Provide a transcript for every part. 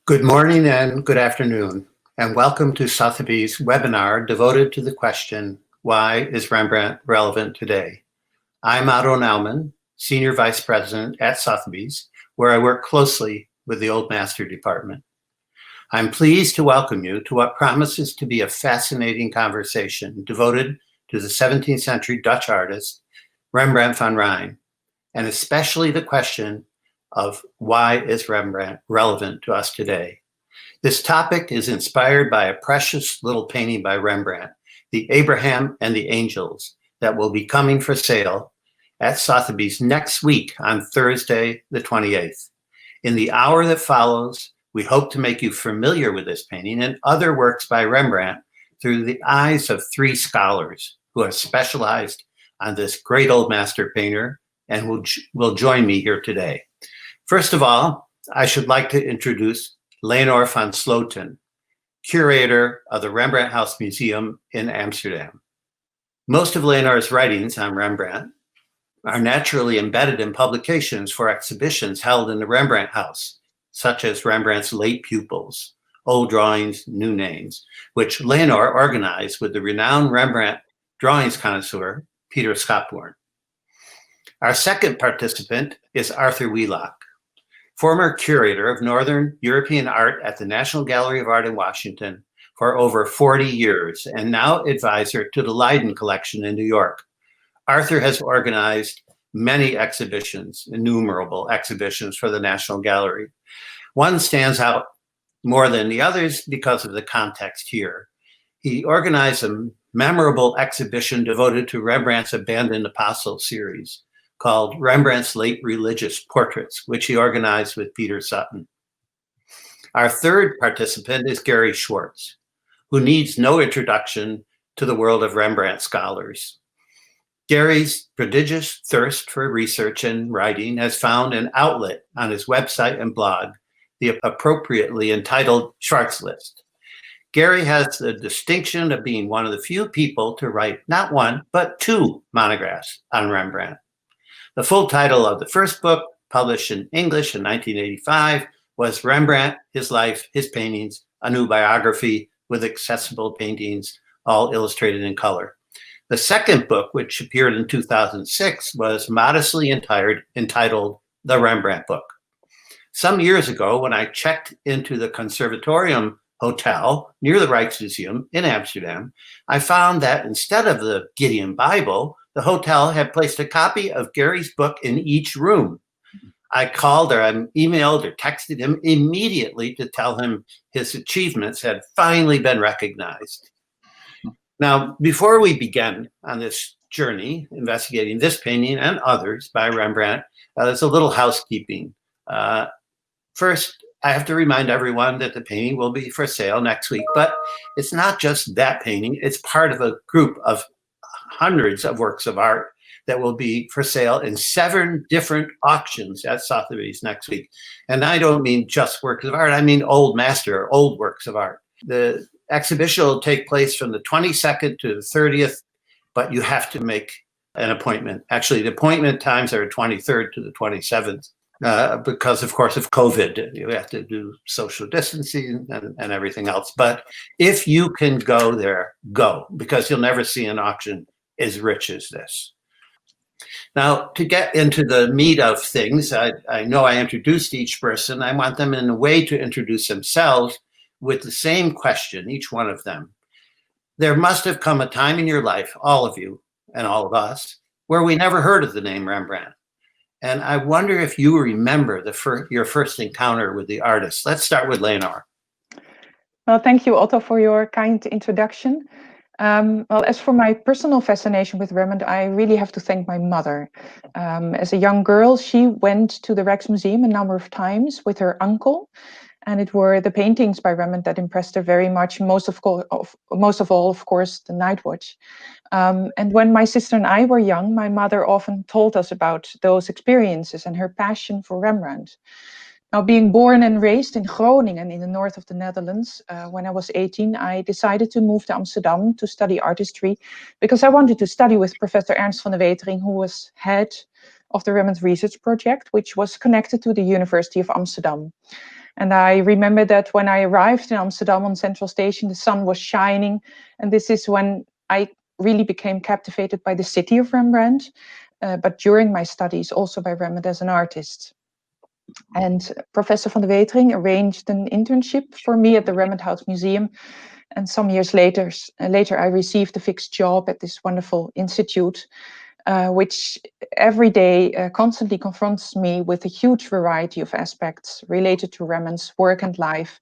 Good morning and good afternoon, and welcome to Sotheby's webinar devoted to the question, why is Rembrandt relevant today? I'm Otto Naumann, Senior Vice President at Sotheby's, where I work closely with the Old Master Department. I'm pleased to welcome you to what promises to be a fascinating conversation devoted to the 17th century Dutch artist, Rembrandt van Rijn, and especially the question of why is Rembrandt relevant to us today. This topic is inspired by a precious little painting by Rembrandt, the Abraham and the Angels, that will be coming for sale at Sotheby's next week on Thursday, the 28th. In the hour that follows, we hope to make you familiar with this painting and other works by Rembrandt through the eyes of three scholars who have specialized on this great old master painter and will join me here today. First of all, I should like to introduce Leonore van Sloten, curator of the Rembrandt House Museum in Amsterdam. Most of Leonore's writings on Rembrandt are naturally embedded in publications for exhibitions held in the Rembrandt House, such as Rembrandt's Late Pupils, Old Drawings, New Names, which Leonore organized with the renowned Rembrandt drawings connoisseur, Peter Schapborn. Our second participant is Arthur Wheelock, former curator of Northern European art at the National Gallery of Art in Washington for over 40 years, and now advisor to the Leiden Collection in New York. Arthur has organized many exhibitions, innumerable exhibitions for the National Gallery. One stands out more than the others because of the context here. He organized a memorable exhibition devoted to Rembrandt's Abandoned Apostle series, called Rembrandt's Late Religious Portraits, which he organized with Peter Sutton. Our third participant is Gary Schwartz, who needs no introduction to the world of Rembrandt scholars. Gary's prodigious thirst for research and writing has found an outlet on his website and blog, the appropriately entitled Schwartz List. Gary has the distinction of being one of the few people to write not one, but two monographs on Rembrandt. The full title of the first book, published in English in 1985, was Rembrandt, His Life, His Paintings, a New Biography with Accessible Paintings, all illustrated in color. The second book, which appeared in 2006, was modestly entitled The Rembrandt Book. Some years ago, when I checked into the Conservatorium Hotel near the Rijksmuseum in Amsterdam, I found that instead of the Gideon Bible, the hotel had placed a copy of Gary's book in each room. I called or I emailed or texted him immediately to tell him his achievements had finally been recognized. Now, before we begin on this journey, investigating this painting and others by Rembrandt, there's a little housekeeping. First, I have to remind everyone that the painting will be for sale next week, but it's not just that painting. It's part of a group of hundreds of works of art that will be for sale in 7 different auctions at Sotheby's next week. And I don't mean just works of art, I mean old master, or old works of art. The exhibition will take place from the 22nd to the 30th, but you have to make an appointment. Actually, the appointment times are 23rd to the 27th. Because, of course, of COVID, you have to do social distancing and everything else. But if you can go there, go, because you'll never see an auction as rich as this. Now, to get into the meat of things, I know I introduced each person. I want them in a way to introduce themselves with the same question, each one of them. There must have come a time in your life, all of you and all of us, where we never heard of the name Rembrandt. And I wonder if you remember your first encounter with the artist. Let's start with Leonore. Well, thank you, Otto, for your kind introduction. Well, as for my personal fascination with Rembrandt, I really have to thank my mother. As a young girl, she went to the Rijksmuseum a number of times with her uncle, and it were the paintings by Rembrandt that impressed her very much. Most of all, of course, the Night Watch. And when my sister and I were young, my mother often told us about those experiences and her passion for Rembrandt. Now, being born and raised in Groningen in the north of the Netherlands, when I was 18, I decided to move to Amsterdam to study artistry because I wanted to study with Professor Ernst van de Wetering, who was head of the Rembrandt Research Project, which was connected to the University of Amsterdam. And I remember that when I arrived in Amsterdam on Central Station, the sun was shining. And this is when I really became captivated by the city of Rembrandt, but during my studies also by Rembrandt as an artist. And Professor van de Wetering arranged an internship for me at the Rembrandt House Museum. And some years later, I received a fixed job at this wonderful institute, which every day constantly confronts me with a huge variety of aspects related to Rembrandt's work and life.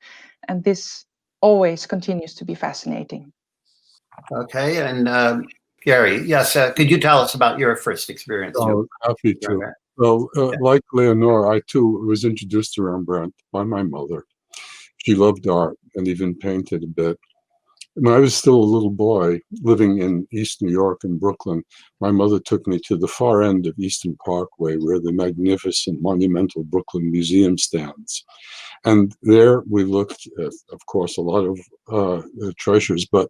And this always continues to be fascinating. Okay, and Gary, yes, could you tell us about your first experience? Oh, happy to. Well, like Leonore, I too was introduced to Rembrandt by my mother. She loved art and even painted a bit. When I was still a little boy living in East New York in Brooklyn, my mother took me to the far end of Eastern Parkway where the magnificent monumental Brooklyn Museum stands. And there we looked at, of course, a lot of treasures, but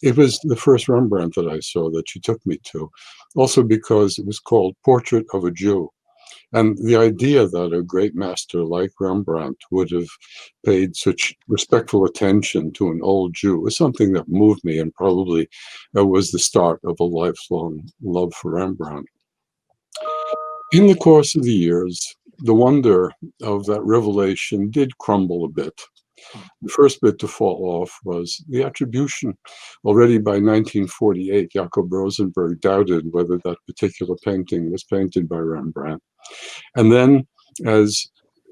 it was the first Rembrandt that I saw that she took me to, also because it was called Portrait of a Jew. And the idea that a great master like Rembrandt would have paid such respectful attention to an old Jew was something that moved me, and probably was the start of a lifelong love for Rembrandt. In the course of the years, the wonder of that revelation did crumble a bit. The first bit to fall off was the attribution. Already by 1948, Jacob Rosenberg doubted whether that particular painting was painted by Rembrandt. And then, as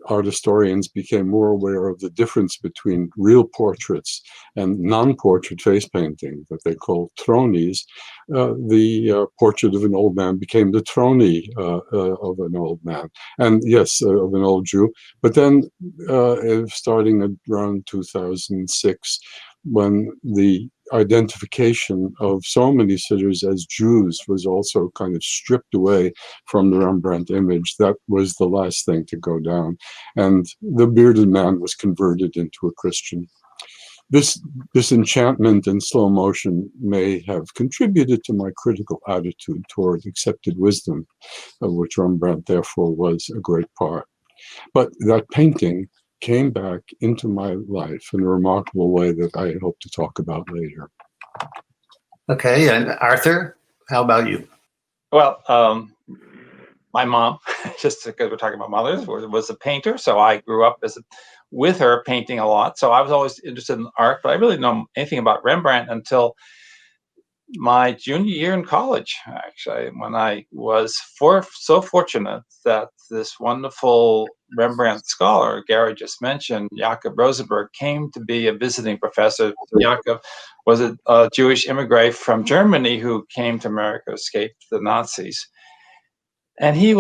art historians became more aware of the difference between real portraits and non-portrait face painting that they call tronies, the portrait of an old man became the trony of an old man, and yes, of an old Jew. But then, starting around 2006, when the identification of so many sitters as Jews was also kind of stripped away from the Rembrandt image, that was the last thing to go down. And the bearded man was converted into a Christian. This enchantment in slow motion may have contributed to my critical attitude toward accepted wisdom, of which Rembrandt therefore was a great part. But that painting came back into my life in a remarkable way that I hope to talk about later. Okay, and Arthur, how about you? Well, my mom, just because we're talking about mothers, was a painter, so I grew up with her painting a lot. So I was always interested in art, but I really didn't know anything about Rembrandt until my junior year in college, actually, when I was so fortunate that this wonderful Rembrandt scholar, Gary just mentioned, Jacob Rosenberg, came to be a visiting professor. Jacob was a Jewish immigrant from Germany who came to America, escaped the Nazis. And he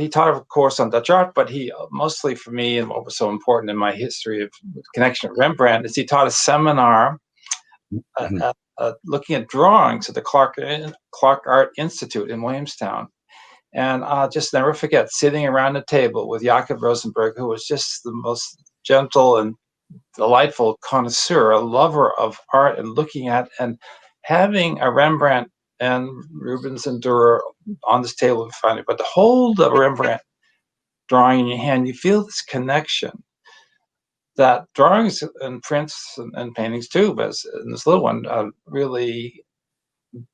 taught a course on Dutch art, but he mostly for me, and what was so important in my history of connection with Rembrandt, is he taught a seminar looking at drawings at the Clark Art Institute in Williamstown. And I'll just never forget sitting around a table with Jacob Rosenberg, who was just the most gentle and delightful connoisseur, a lover of art, and looking at and having a Rembrandt and Rubens and Dürer on this table, but to hold a Rembrandt drawing in your hand, you feel this connection that drawings and prints and paintings too, but in this little one, really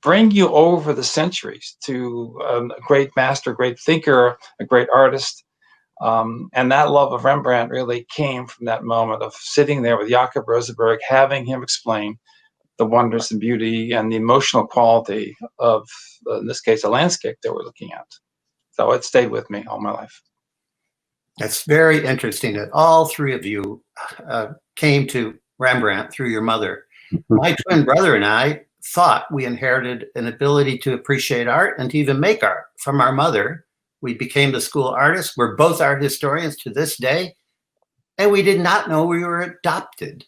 bring you over the centuries to a great master, great thinker, a great artist. And that love of Rembrandt really came from that moment of sitting there with Jacob Rosenberg, having him explain the wonders and beauty and the emotional quality of, in this case, a landscape that we're looking at. So it stayed with me all my life. That's very interesting that all three of you came to Rembrandt through your mother. My twin brother and I thought we inherited an ability to appreciate art and to even make art from our mother. We became the school artists. We're both art historians to this day, and we did not know we were adopted.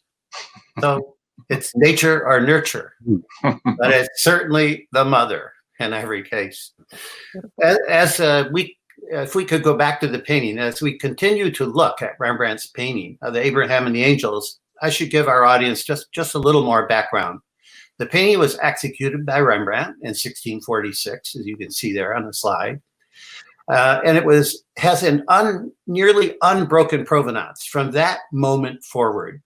So it's nature or nurture, but it's certainly the mother in every case. If we could go back to the painting, as we continue to look at Rembrandt's painting of the Abraham and the Angels, I should give our audience just a little more background. The painting was executed by Rembrandt in 1646, as you can see there on the slide. And it has an nearly unbroken provenance from that moment forward.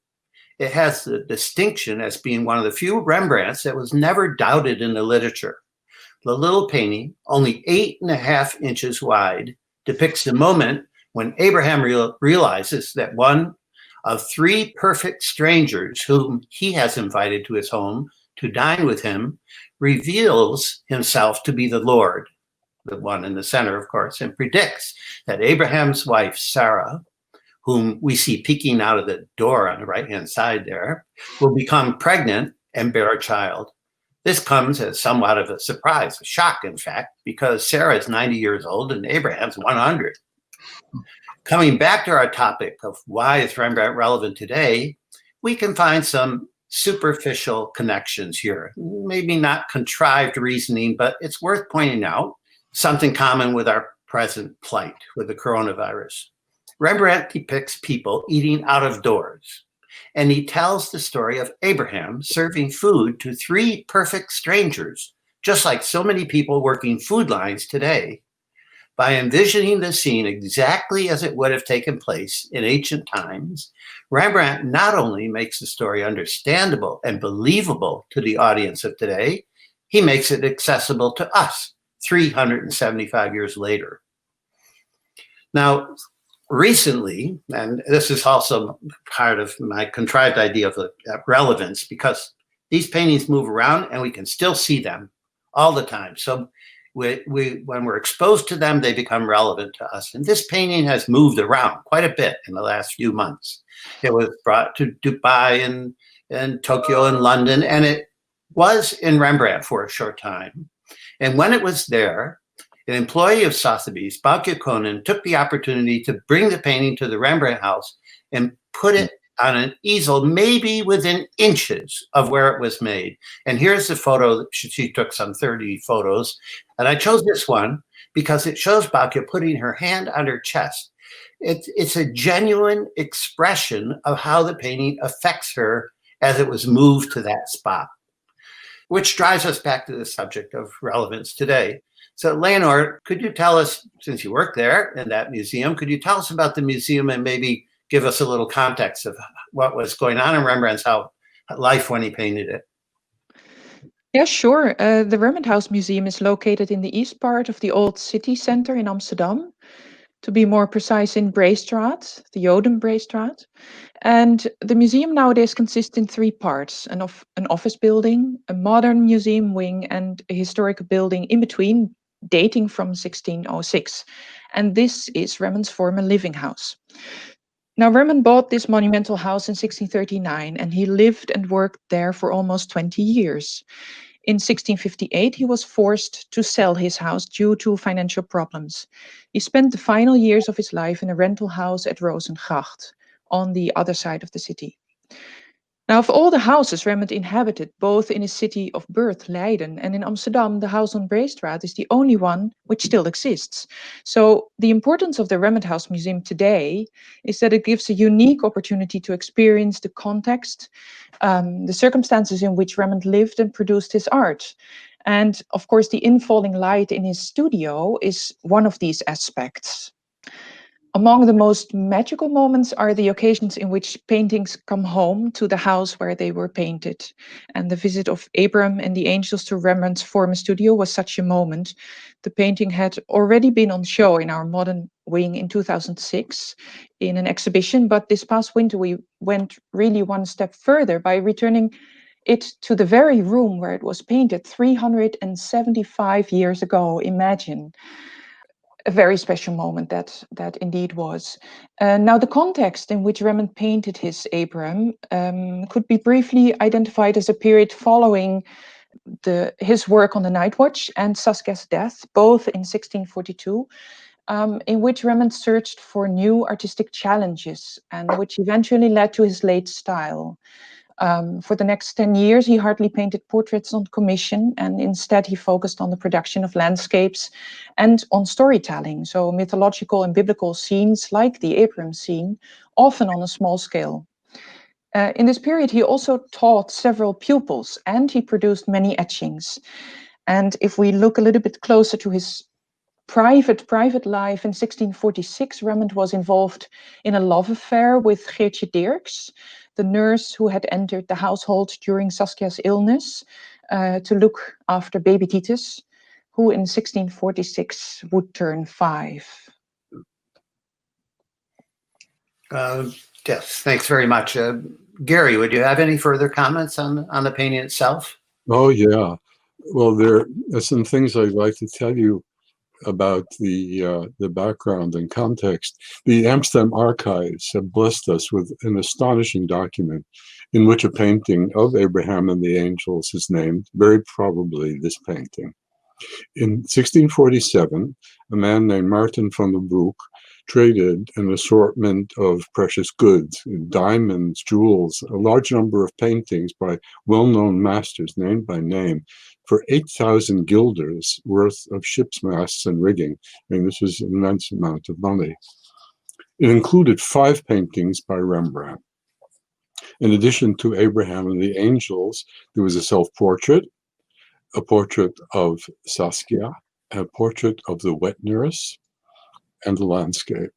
It has the distinction as being one of the few Rembrandts that was never doubted in the literature. The little painting, only 8.5 inches wide, depicts the moment when Abraham realizes that one of 3 perfect strangers whom he has invited to his home to dine with him reveals himself to be the Lord, the one in the center, of course, and predicts that Abraham's wife, Sarah, whom we see peeking out of the door on the right-hand side there, will become pregnant and bear a child. This comes as somewhat of a surprise, a shock, in fact, because Sarah is 90 years old and Abraham's 100. Coming back to our topic of why is Rembrandt relevant today, we can find some superficial connections here. Maybe not contrived reasoning, but it's worth pointing out something common with our present plight with the coronavirus. Rembrandt depicts people eating out of doors, and he tells the story of Abraham serving food to 3 perfect strangers, just like so many people working food lines today. By envisioning the scene exactly as it would have taken place in ancient times, Rembrandt not only makes the story understandable and believable to the audience of today, he makes it accessible to us 375 years later. Now, recently, and this is also part of my contrived idea of relevance, because these paintings move around and we can still see them all the time. So when we're exposed to them, they become relevant to us. And this painting has moved around quite a bit in the last few months. It was brought to Dubai and Tokyo and London, and it was in Rembrandt for a short time. And when it was there, an employee of Sotheby's, Bauke Konen, took the opportunity to bring the painting to the Rembrandt house and put it on an easel, maybe within inches of where it was made. And here's the photo. She took some 30 photos. And I chose this one because it shows Bauke putting her hand on her chest. It's a genuine expression of how the painting affects her as it was moved to that spot, which drives us back to the subject of relevance today. So Leonore, could you tell us, since you work there in that museum, could you tell us about the museum and maybe give us a little context of what was going on in Rembrandt's life when he painted it? Yeah, sure. The Rembrandt House Museum is located in the east part of the old city center in Amsterdam. To be more precise, in Breestraat, the Joden Breestraat. And the museum nowadays consists in 3 parts, an office building, a modern museum wing, and a historic building in between, dating from 1606. And this is Rembrandt's former living house. Now, Rembrandt bought this monumental house in 1639, and he lived and worked there for almost 20 years. In 1658, he was forced to sell his house due to financial problems. He spent the final years of his life in a rental house at Rozengracht, on the other side of the city. Now, of all the houses Rembrandt inhabited, both in his city of birth, Leiden, and in Amsterdam, the house on Breestraat is the only one which still exists. So the importance of the Rembrandt House Museum today is that it gives a unique opportunity to experience the context, the circumstances in which Rembrandt lived and produced his art. And of course, the infalling light in his studio is one of these aspects. Among the most magical moments are the occasions in which paintings come home to the house where they were painted. And the visit of Abram and the angels to Rembrandt's former studio was such a moment. The painting had already been on show in our modern wing in 2006 in an exhibition, but this past winter we went really one step further by returning it to the very room where it was painted 375 years ago. Imagine. A very special moment that indeed was. Now, the context in which Rembrandt painted his Abraham could be briefly identified as a period following his work on the Night Watch and Saskia's death, both in 1642, in which Rembrandt searched for new artistic challenges and which eventually led to his late style. For the next 10 years, he hardly painted portraits on commission, and instead he focused on the production of landscapes and on storytelling, so mythological and biblical scenes like the Abraham scene, often on a small scale. In this period, he also taught several pupils, and he produced many etchings. And if we look a little bit closer to his private life, in 1646, Rembrandt was involved in a love affair with Geertje Dirks, the nurse who had entered the household during Saskia's illness to look after baby Titus, who in 1646 would turn 5. Yes, thanks very much. Gary, would you have any further comments on the painting itself? Oh, yeah. Well, there are some things I'd like to tell you about the background and context. The Amsterdam archives have blessed us with an astonishing document in which a painting of Abraham and the Angels is named, very probably this painting. In 1647, a man named Martin van den Broek traded an assortment of precious goods, diamonds, jewels, a large number of paintings by well-known masters, named by name, for 8,000 guilders worth of ship's masts and rigging. I mean, this was an immense amount of money. It included 5 paintings by Rembrandt. In addition to Abraham and the Angels, there was a self-portrait, a portrait of Saskia, a portrait of the wet nurse, and a landscape.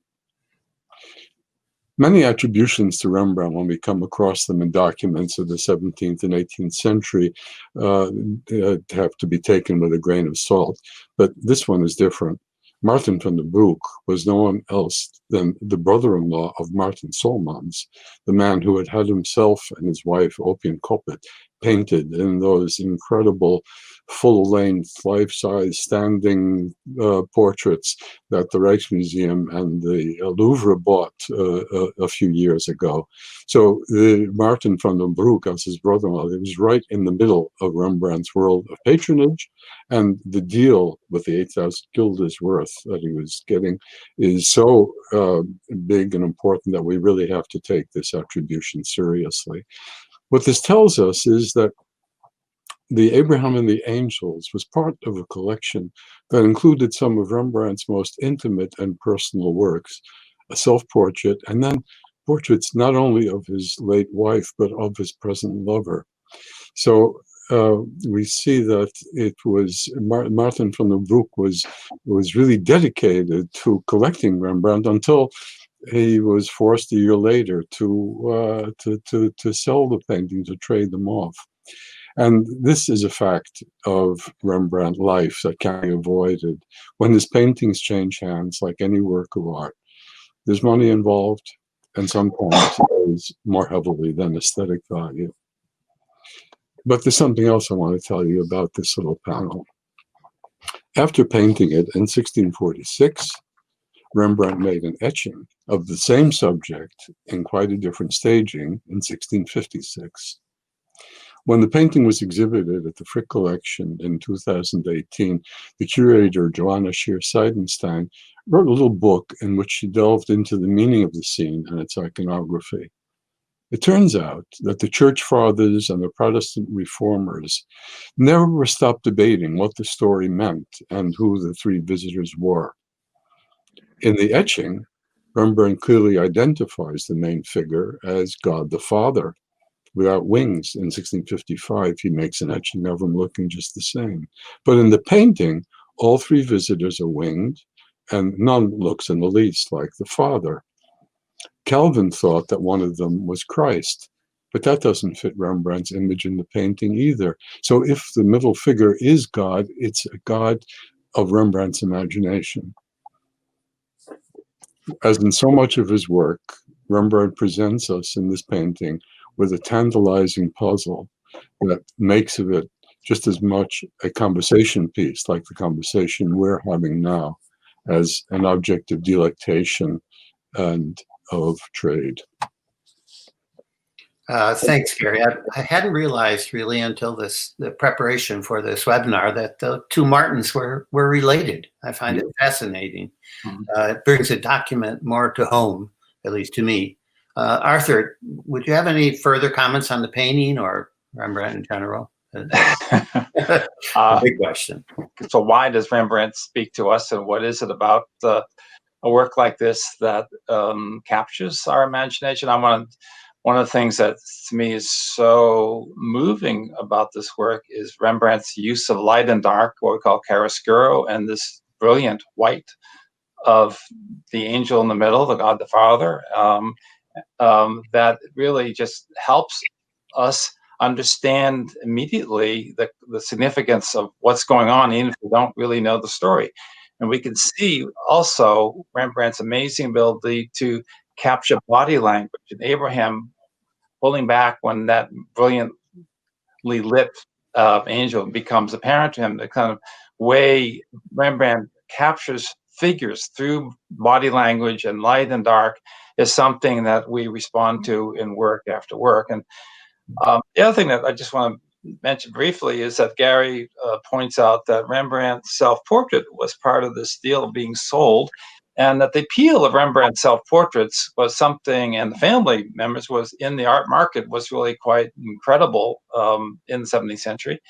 Many attributions to Rembrandt, when we come across them in documents of the 17th and 18th century, have to be taken with a grain of salt, but this one is different. Martin van den Broek was no one else than the brother-in-law of Martin Solmans, the man who had himself and his wife, Opium Koppet, painted in those incredible full-length, life-size, standing portraits that the Rijksmuseum and the Louvre bought a few years ago. So Martin van den Broek, as his brother-in-law, he was right in the middle of Rembrandt's world of patronage, and the deal with the 8,000 guilders worth that he was getting is so big and important that we really have to take this attribution seriously. What this tells us is that the Abraham and the Angels was part of a collection that included some of Rembrandt's most intimate and personal works, a self-portrait, and then portraits not only of his late wife, but of his present lover. So we see that it was Martin van den Broek was really dedicated to collecting Rembrandt until he was forced a year later to sell the painting, to trade them off. And this is a fact of Rembrandt life that can't be avoided. When his paintings change hands, like any work of art, there's money involved, and sometimes it's more heavily than aesthetic value. But there's something else I want to tell you about this little panel. After painting it in 1646, Rembrandt made an etching of the same subject in quite a different staging in 1656. When the painting was exhibited at the Frick Collection in 2018, the curator, Joanna Scheer-Seidenstein, wrote a little book in which she delved into the meaning of the scene and its iconography. It turns out that the Church Fathers and the Protestant Reformers never stopped debating what the story meant and who the 3 visitors were. In the etching, Rembrandt clearly identifies the main figure as God the Father. Without wings, in 1655, he makes an etching of him looking just the same. But in the painting, all 3 visitors are winged, and none looks in the least like the Father. Calvin thought that one of them was Christ, but that doesn't fit Rembrandt's image in the painting either. So if the middle figure is God, it's a God of Rembrandt's imagination. As in so much of his work, Rembrandt presents us in this painting with a tantalizing puzzle that makes of it just as much a conversation piece, like the conversation we're having now, as an object of delectation and of trade. Thanks, Gary. I hadn't realized really until the preparation for this webinar that the 2 Martins were related. I find it fascinating. It brings a document more to home, at least to me. Arthur, would you have any further comments on the painting or Rembrandt in general? A big question. So why does Rembrandt speak to us, and what is it about a work like this that captures our imagination? One of the things that to me is so moving about this work is Rembrandt's use of light and dark, what we call chiaroscuro, and this brilliant white of the angel in the middle, the God the Father, that really just helps us understand immediately the significance of what's going on, even if we don't really know the story. And we can see also Rembrandt's amazing ability to capture body language, and Abraham pulling back when that brilliantly lit angel becomes apparent to him. The kind of way Rembrandt captures figures through body language and light and dark is something that we respond to in work after work. And the other thing that I just want to mention briefly is that Gary points out that Rembrandt's self-portrait was part of this deal being sold, and that the appeal of Rembrandt's self-portraits was something, and the family members was in the art market was really quite incredible in the 17th century.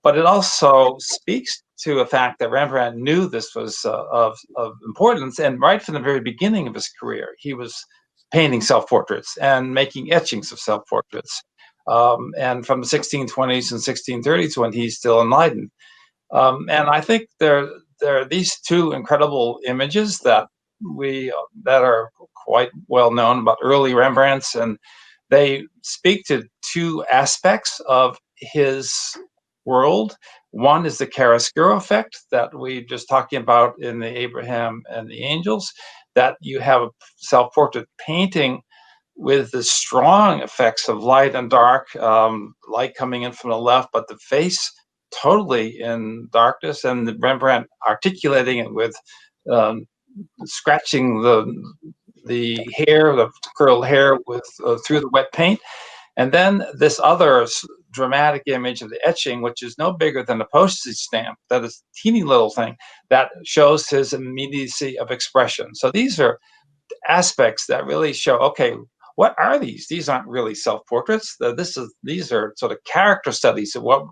But it also speaks to a fact that Rembrandt knew this was of importance, and right from the very beginning of his career, he was painting self-portraits and making etchings of self-portraits. And from the 1620s and 1630s, when he's still enlightened. And I think there are these two incredible images that are quite well known about early Rembrandts, and they speak to two aspects of his world. One is the chiaroscuro effect that we just talking about in the Abraham and the Angels, that you have a self-portrait painting with the strong effects of light and dark, light coming in from the left, but the face totally in darkness, and Rembrandt articulating it with scratching the hair, the curled hair, with through the wet paint. And then this other dramatic image of the etching, which is no bigger than a postage stamp, that is a teeny little thing that shows his immediacy of expression. So these are aspects that really show, okay, what are these? These aren't really self-portraits. These are sort of character studies of what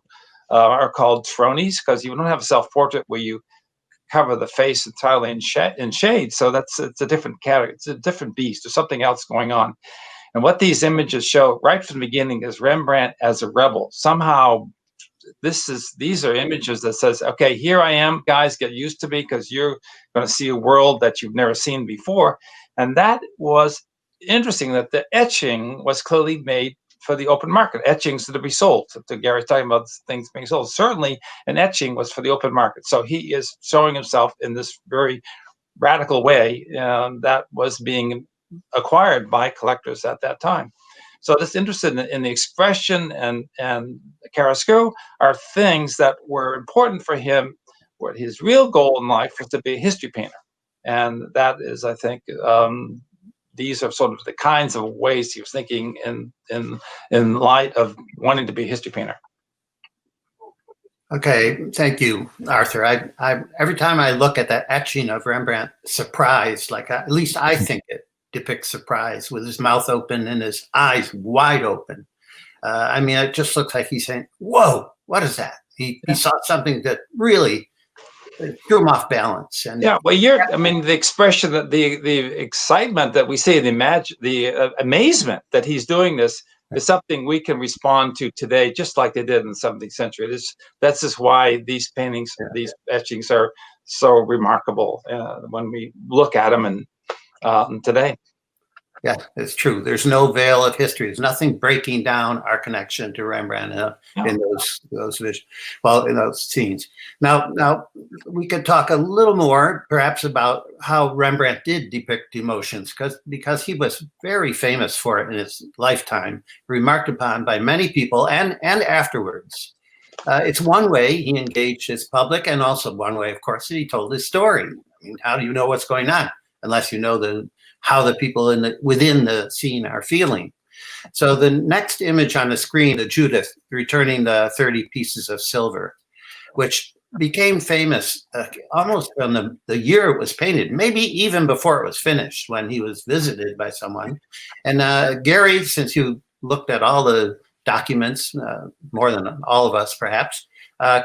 are called tronies, because you don't have a self-portrait where you cover the face entirely in shade. So it's a different character. It's a different beast. There's something else going on. And what these images show right from the beginning is Rembrandt as a rebel. Somehow, these are images that says, okay, here I am, guys, get used to me, because you're going to see a world that you've never seen before. And that was interesting, that the etching was clearly made for the open market, etchings to be sold. So Gary's talking about things being sold. Certainly an etching was for the open market. So he is showing himself in this very radical way that was being acquired by collectors at that time. So this interest in the expression and the chiaroscuro are things that were important for him, where his real goal in life was to be a history painter. And that is, I think, these are sort of the kinds of ways he was thinking in light of wanting to be a history painter. Okay, thank you, Arthur. I every time I look at that etching of Rembrandt, surprised, like at least I think it depicts surprise, with his mouth open and his eyes wide open. I mean, it just looks like he's saying, "Whoa, what is that?" He saw something that really threw him off balance. And yeah, well, I mean, the expression, that the excitement that we see, the amazement that he's doing this is something we can respond to today, just like they did in the 17th century. That's just why these paintings, these etchings are so remarkable when we look at them and today. Yeah, it's true. There's no veil of history. There's nothing breaking down our connection to Rembrandt in those visions. Well, in those scenes. Now we could talk a little more, perhaps, about how Rembrandt did depict emotions, because he was very famous for it in his lifetime, remarked upon by many people and afterwards. It's one way he engaged his public, and also one way, of course, that he told his story. I mean, how do you know what's going on unless you know how the people within the scene are feeling? So the next image on the screen, the Judith returning the 30 pieces of silver, which became famous almost from the year it was painted, maybe even before it was finished, when he was visited by someone. And Gary, since you looked at all the documents, more than all of us perhaps,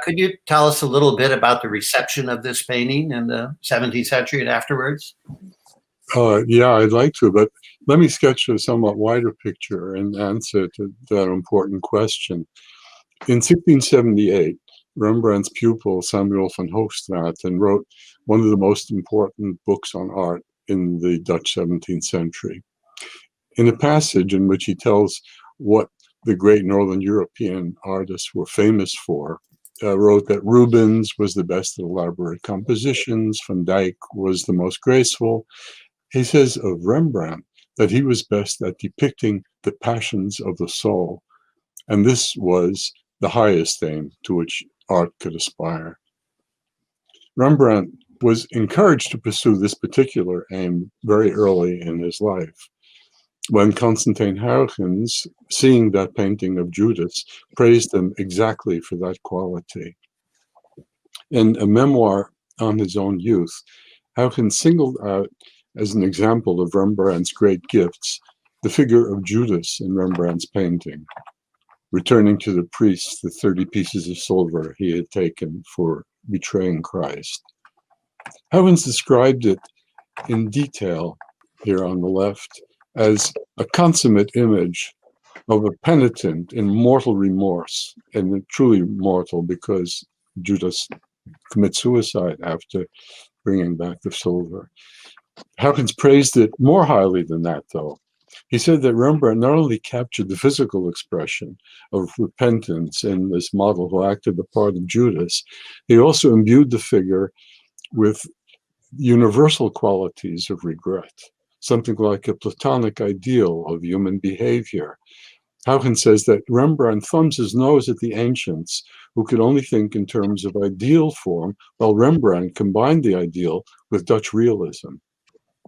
could you tell us a little bit about the reception of this painting in the 17th century and afterwards? Yeah, I'd like to, but let me sketch a somewhat wider picture and answer to that important question. In 1678, Rembrandt's pupil, Samuel van Hoogstraat, and wrote one of the most important books on art in the Dutch 17th century. In a passage in which he tells what the great Northern European artists were famous for, wrote that Rubens was the best at elaborate compositions, Van Dyck was the most graceful. He says of Rembrandt that he was best at depicting the passions of the soul, and this was the highest aim to which art could aspire. Rembrandt was encouraged to pursue this particular aim very early in his life, when Constantijn Huygens, seeing that painting of Judas, praised him exactly for that quality. In a memoir on his own youth, Huygens singled out as an example of Rembrandt's great gifts the figure of Judas in Rembrandt's painting, returning to the priest the 30 pieces of silver he had taken for betraying Christ. Huygens described it in detail here on the left as a consummate image of a penitent in mortal remorse, and truly mortal because Judas commits suicide after bringing back the silver. Huygens praised it more highly than that, though. He said that Rembrandt not only captured the physical expression of repentance in this model who acted the part of Judas, he also imbued the figure with universal qualities of regret, something like a Platonic ideal of human behavior. Huygens says that Rembrandt thumbs his nose at the ancients who could only think in terms of ideal form, while Rembrandt combined the ideal with Dutch realism.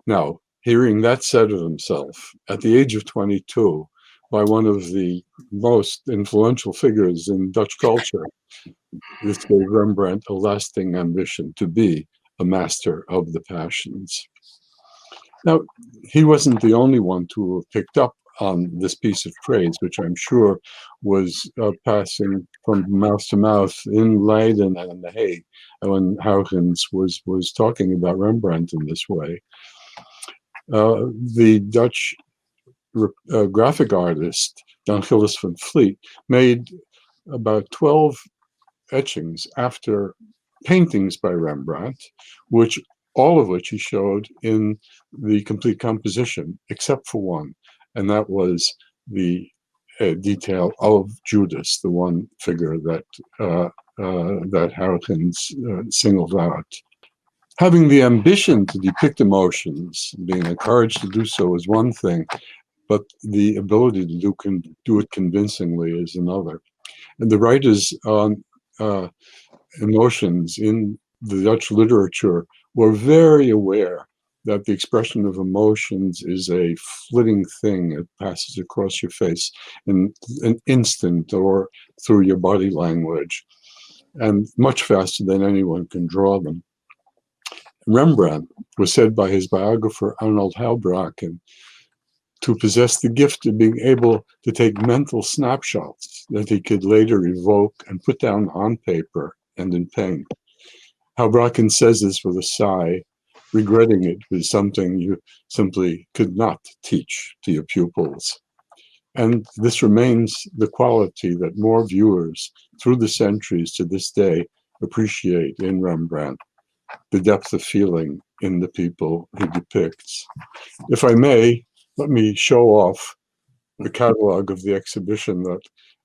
Now, hearing that said of himself at the age of 22 by one of the most influential figures in Dutch culture, this gave Rembrandt a lasting ambition to be a master of the passions. Now, he wasn't the only one to have picked up on this piece of praise, which I'm sure was passing from mouth to mouth in Leiden and in The Hague when Huygens was talking about Rembrandt in this way. The Dutch graphic artist, Jan Gillis van Vliet, made about 12 etchings after paintings by Rembrandt, all of which he showed in the complete composition, except for one, and that was the detail of Judas, the one figure that Huygens singled out. Having the ambition to depict emotions, being encouraged to do so is one thing, but the ability to do it convincingly is another. And the writers on emotions in the Dutch literature were very aware that the expression of emotions is a flitting thing. It passes across your face in an instant or through your body language, and much faster than anyone can draw them. Rembrandt was said by his biographer Arnold Houbraken to possess the gift of being able to take mental snapshots that he could later evoke and put down on paper and in paint. Houbraken says this with a sigh, regretting it was something you simply could not teach to your pupils. And this remains the quality that more viewers through the centuries to this day appreciate in Rembrandt, the depth of feeling in the people he depicts. If I may, let me show off the catalog of the exhibition that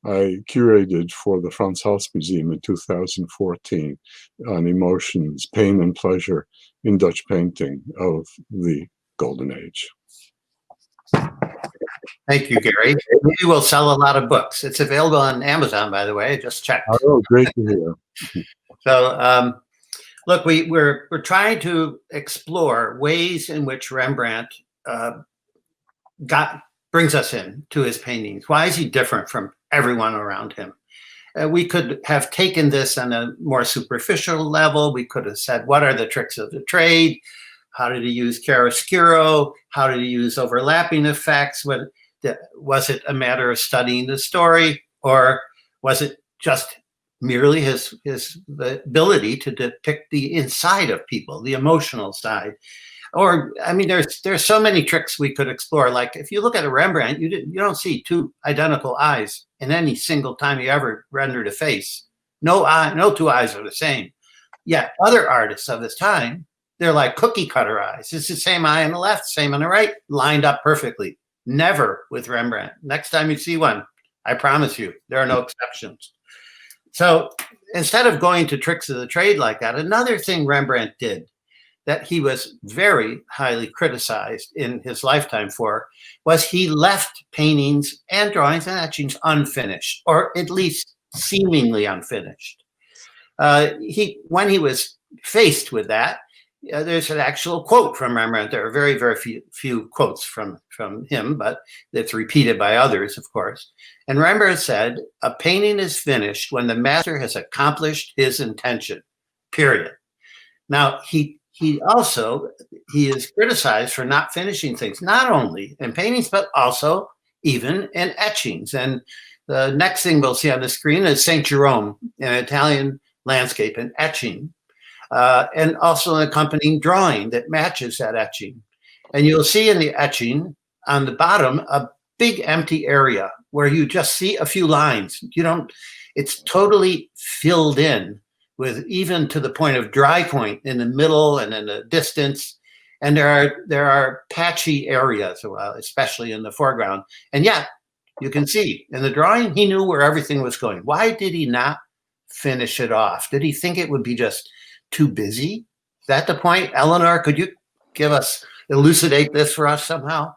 I curated for the Frans Hals Museum in 2014 on emotions, pain and pleasure in Dutch painting of the Golden Age. Thank you, Gary. We will sell a lot of books. It's available on Amazon, by the way. I just checked. Oh, great to hear. So, look, we're trying to explore ways in which Rembrandt brings us in to his paintings. Why is he different from everyone around him? We could have taken this on a more superficial level. We could have said, what are the tricks of the trade? How did he use chiaroscuro? How did he use overlapping effects? Was it a matter of studying the story, or was it just merely the ability to depict the inside of people, the emotional side? Or, I mean, there's so many tricks we could explore. Like if you look at a Rembrandt, you don't see two identical eyes in any single time he ever rendered a face. No eye, no two eyes are the same. Yet other artists of this time, they're like cookie cutter eyes. It's the same eye on the left, same on the right, lined up perfectly. Never with Rembrandt. Next time you see one, I promise you, there are no exceptions. So instead of going to tricks of the trade like that, another thing Rembrandt did that he was very highly criticized in his lifetime for was he left paintings and drawings and etchings unfinished, or at least seemingly unfinished. When he was faced with that, there's an actual quote from Rembrandt. There are very, very few quotes from him, but it's repeated by others, of course. And Rembrandt said, "A painting is finished when the master has accomplished his intention, period." Now, he is criticized for not finishing things, not only in paintings, but also even in etchings. And the next thing we'll see on the screen is St. Jerome, an Italian landscape and etching, and also an accompanying drawing that matches that etching. And you'll see in the etching on the bottom a big empty area where you just see a few lines. It's totally filled in with, even to the point of dry point in the middle and in the distance. And there are patchy areas, especially in the foreground. And yet you can see in the drawing, he knew where everything was going. Why did he not finish it off? Did he think it would be just too busy? Is that the point? Eleanor, could you elucidate this for us somehow?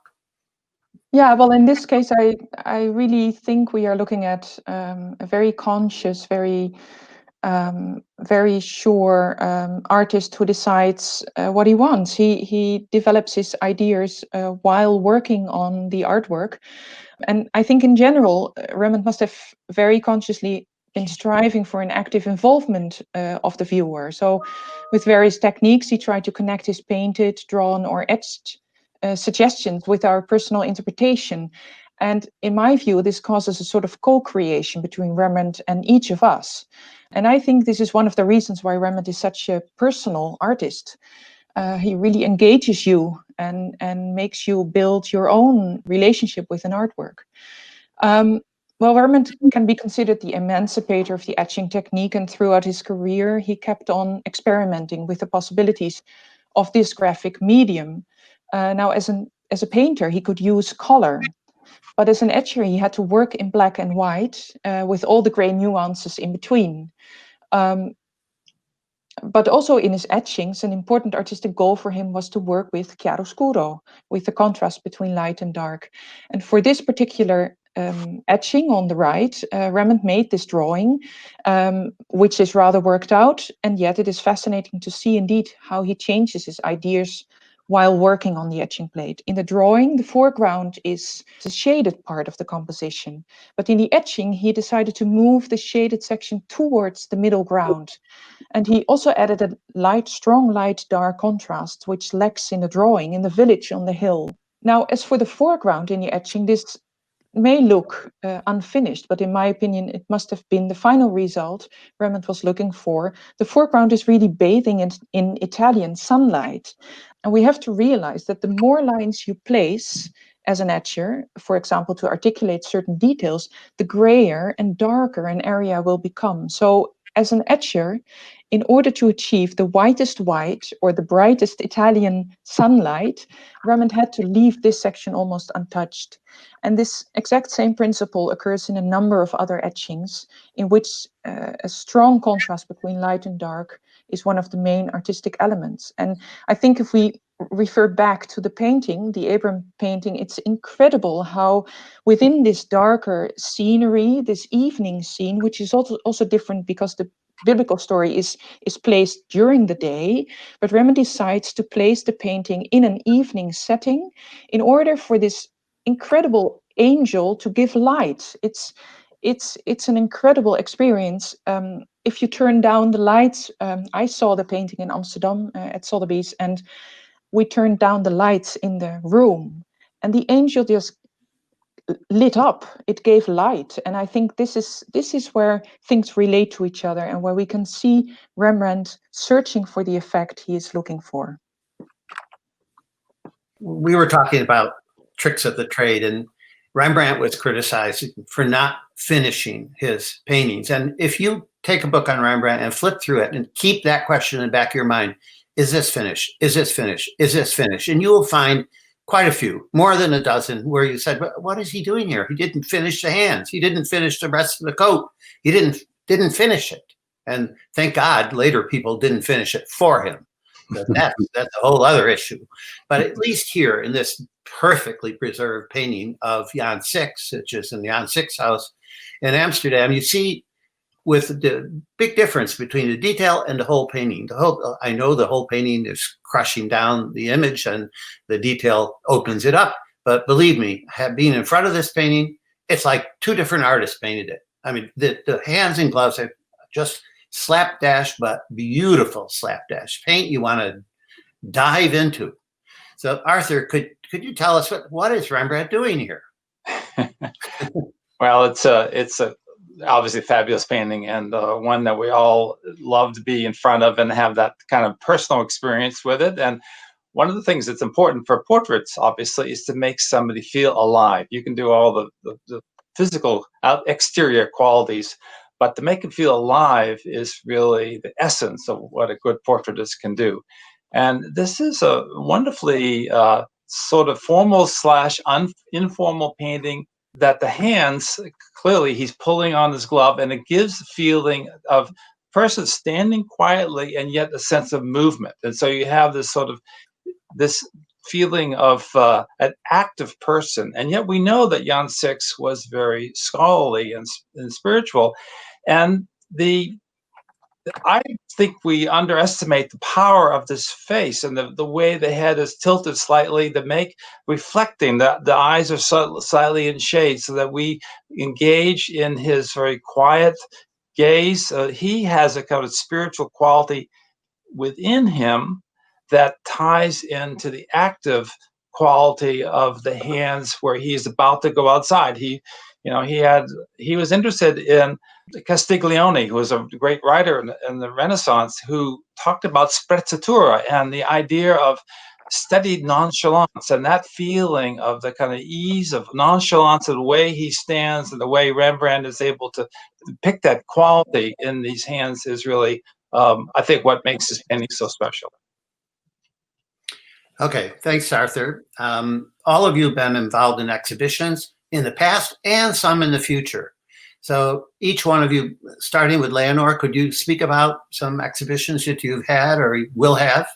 Yeah, well, in this case, I really think we are looking at a very conscious, very sure artist who decides what he wants. He develops his ideas while working on the artwork. And I think in general, Rembrandt must have very consciously been striving for an active involvement of the viewer. So with various techniques, he tried to connect his painted, drawn, or etched suggestions with our personal interpretation. And in my view, this causes a sort of co-creation between Rembrandt and each of us. And I think this is one of the reasons why Rembrandt is such a personal artist. He really engages you and makes you build your own relationship with an artwork. Well, Rembrandt can be considered the emancipator of the etching technique, and throughout his career, he kept on experimenting with the possibilities of this graphic medium. Now, as a painter, he could use color, but as an etcher, he had to work in black and white with all the gray nuances in between. But also in his etchings, an important artistic goal for him was to work with chiaroscuro, with the contrast between light and dark. And for this particular etching on the right, Rembrandt made this drawing, which is rather worked out, and yet it is fascinating to see indeed how he changes his ideas while working on the etching plate. In the drawing, the foreground is the shaded part of the composition, but in the etching, he decided to move the shaded section towards the middle ground. And he also added a strong light-dark contrast, which lacks in the drawing in the village on the hill. Now, as for the foreground in the etching, this may look unfinished, but in my opinion, it must have been the final result Rembrandt was looking for. The foreground is really bathing in Italian sunlight. And we have to realize that the more lines you place as an etcher, for example, to articulate certain details, the grayer and darker an area will become. So as an etcher, in order to achieve the whitest white or the brightest Italian sunlight, Rembrandt had to leave this section almost untouched. And this exact same principle occurs in a number of other etchings, in which a strong contrast between light and dark is one of the main artistic elements. And I think if we refer back to the painting, the Abraham painting, it's incredible how within this darker scenery, this evening scene, which is also different because the biblical story is placed during the day, but Rembrandt decides to place the painting in an evening setting in order for this incredible angel to give light. It's an incredible experience. If you turn down the lights, I saw the painting in Amsterdam at SOTHEBY'S, and we turned down the lights in the room, and the angel just lit up. It gave light, and I think this is where things relate to each other, and where we can see Rembrandt searching for the effect he is looking for. We were talking about tricks of the trade, and Rembrandt was criticized for not finishing his paintings. And if you take a book on Rembrandt and flip through it and keep that question in the back of your mind. Is this finished? Is this finished? Is this finished? And you will find quite a few, more than a dozen, where you said, what is he doing here? He didn't finish the hands. He didn't finish the rest of the coat. He didn't finish it. And thank God later people didn't finish it for him. But that's a whole other issue. But at least here in this perfectly preserved painting of Jan Six, which is in the Jan Six house in Amsterdam, you see with the big difference between the detail and the whole painting. I know the whole painting is crushing down the image and the detail opens it up. But believe me, being in front of this painting, it's like two different artists painted it. I mean, the hands and gloves are just slapdash, but beautiful slapdash paint you want to dive into. So Arthur, could you tell us what is Rembrandt doing here? Well, it's a obviously fabulous painting, and one that we all love to be in front of and have that kind of personal experience with it. And one of the things that's important for portraits, obviously, is to make somebody feel alive. You can do all the physical exterior qualities, but to make them feel alive is really the essence of what a good portraitist can do. And this is a wonderfully sort of formal / informal painting that the hands, clearly he's pulling on his glove, and it gives the feeling of person standing quietly and yet a sense of movement. And so you have this sort of this feeling of an active person. And yet we know that Jan Six was very scholarly and spiritual. And I think we underestimate the power of this face and the way the head is tilted slightly to make reflecting that the eyes are slightly in shade so that we engage in his very quiet gaze. He has a kind of spiritual quality within him that ties into the active quality of the hands where he's about to go outside. He was interested in Castiglione, who was a great writer in the Renaissance, who talked about sprezzatura and the idea of studied nonchalance, and that feeling of the kind of ease of nonchalance of the way he stands and the way Rembrandt is able to pick that quality in these hands is really, I think, what makes this painting so special. Okay, thanks, Arthur. All of you have been involved in exhibitions in the past and some in the future. So each one of you, starting with Leonore, could you speak about some exhibitions that you've had or will have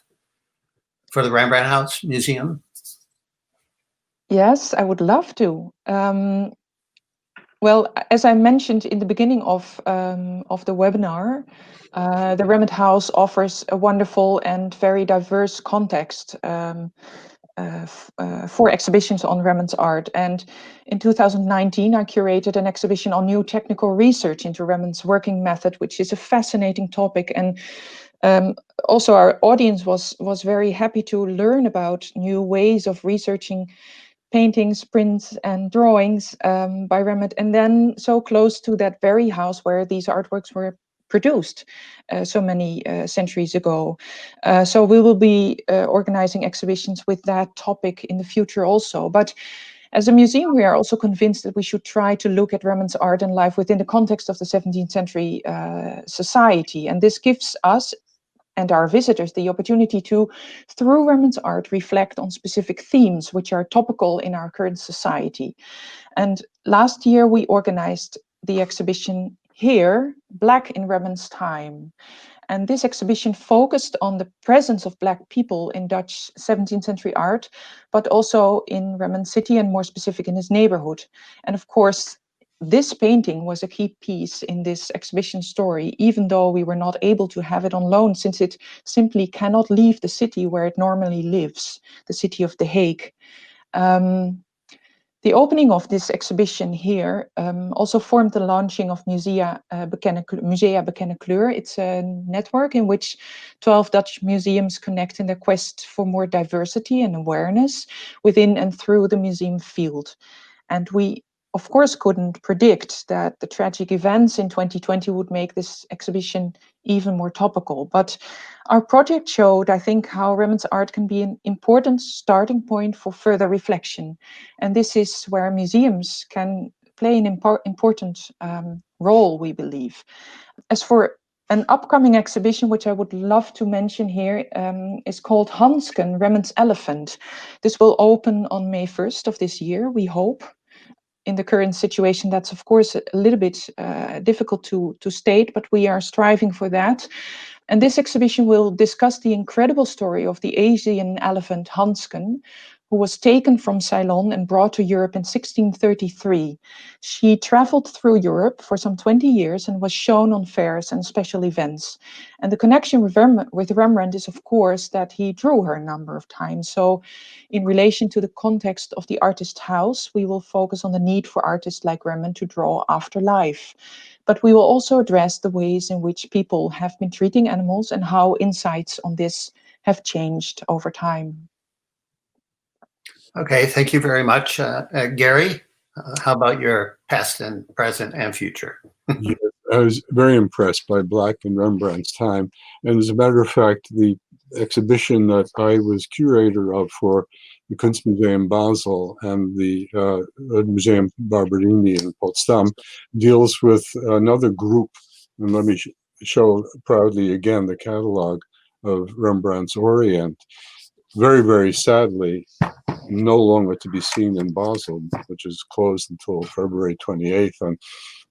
for the Rembrandt House Museum? Yes, I would love to. Well, as I mentioned in the beginning of the webinar, the Remnant House offers a wonderful and very diverse context for exhibitions on Rembrandt's art. And in 2019, I curated an exhibition on new technical research into Rembrandt's working method, which is a fascinating topic. And also our audience was very happy to learn about new ways of researching paintings, prints, and drawings by Rembrandt, and then so close to that very house where these artworks were produced so many centuries ago. So we will be organizing exhibitions with that topic in the future also. But as a museum, we are also convinced that we should try to look at Rembrandt's art and life within the context of the 17th century society. And this gives us and our visitors the opportunity to, through Rembrandt's art, reflect on specific themes which are topical in our current society. And last year we organized the exhibition here, Black in Rembrandt's Time. And this exhibition focused on the presence of Black people in Dutch 17th century art, but also in Rembrandt city and more specific in his neighborhood. And of course, this painting was a key piece in this exhibition story, even though we were not able to have it on loan since it simply cannot leave the city where it normally lives, the city of The Hague. The opening of this exhibition here also formed the launching of Musea Bekenne Kleur. It's a network in which 12 Dutch museums connect in their quest for more diversity and awareness within and through the museum field. And we, of course, couldn't predict that the tragic events in 2020 would make this exhibition even more topical. But our project showed, I think, how Rembrandt's art can be an important starting point for further reflection. And this is where museums can play an important role, we believe. As for an upcoming exhibition, which I would love to mention here, is called Hansken, Rembrandt's Elephant. This will open on May 1st of this year, we hope. In the current situation, that's of course a little bit difficult to state, but we are striving for that. And this exhibition will discuss the incredible story of the Asian elephant Hansken, who was taken from Ceylon and brought to Europe in 1633. She traveled through Europe for some 20 years and was shown on fairs and special events. And the connection with Rembrandt is, of course, that he drew her a number of times. So in relation to the context of the artist's house, we will focus on the need for artists like Rembrandt to draw after life. But we will also address the ways in which people have been treating animals and how insights on this have changed over time. Okay, thank you very much. Gary, how about your past and present and future? Yes, I was very impressed by Black and Rembrandt's time. And as a matter of fact, the exhibition that I was curator of for the Kunstmuseum Basel and the Museum Barberini in Potsdam deals with another group. And let me show proudly again the catalog of Rembrandt's Orient. Very, very sadly, no longer to be seen in Basel, which is closed until February 28th, and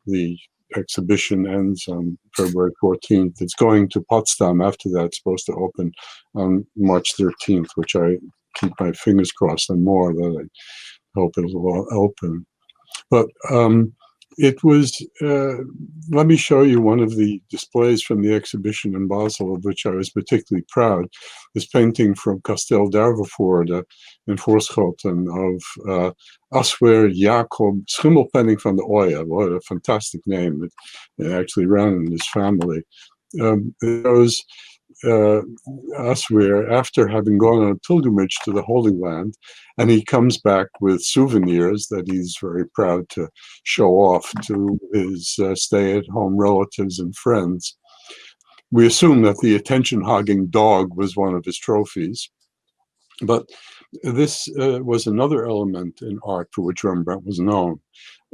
the exhibition ends on February 14th. It's going to Potsdam after that. It's supposed to open on March 13th, which I keep my fingers crossed and more that I hope it will open. But it was, let me show you one of the displays from the exhibition in Basel, of which I was particularly proud. This painting from Castel d'Arvevoorde in Voorschoten of Aswer Jacob Schimmelpenning van de Oya. What a fantastic name. It actually ran in his family. It was Aswer, after having gone on a pilgrimage to the Holy Land, and he comes back with souvenirs that he's very proud to show off to his stay-at-home relatives and friends. We assume that the attention-hogging dog was one of his trophies, but this was another element in art for which Rembrandt was known.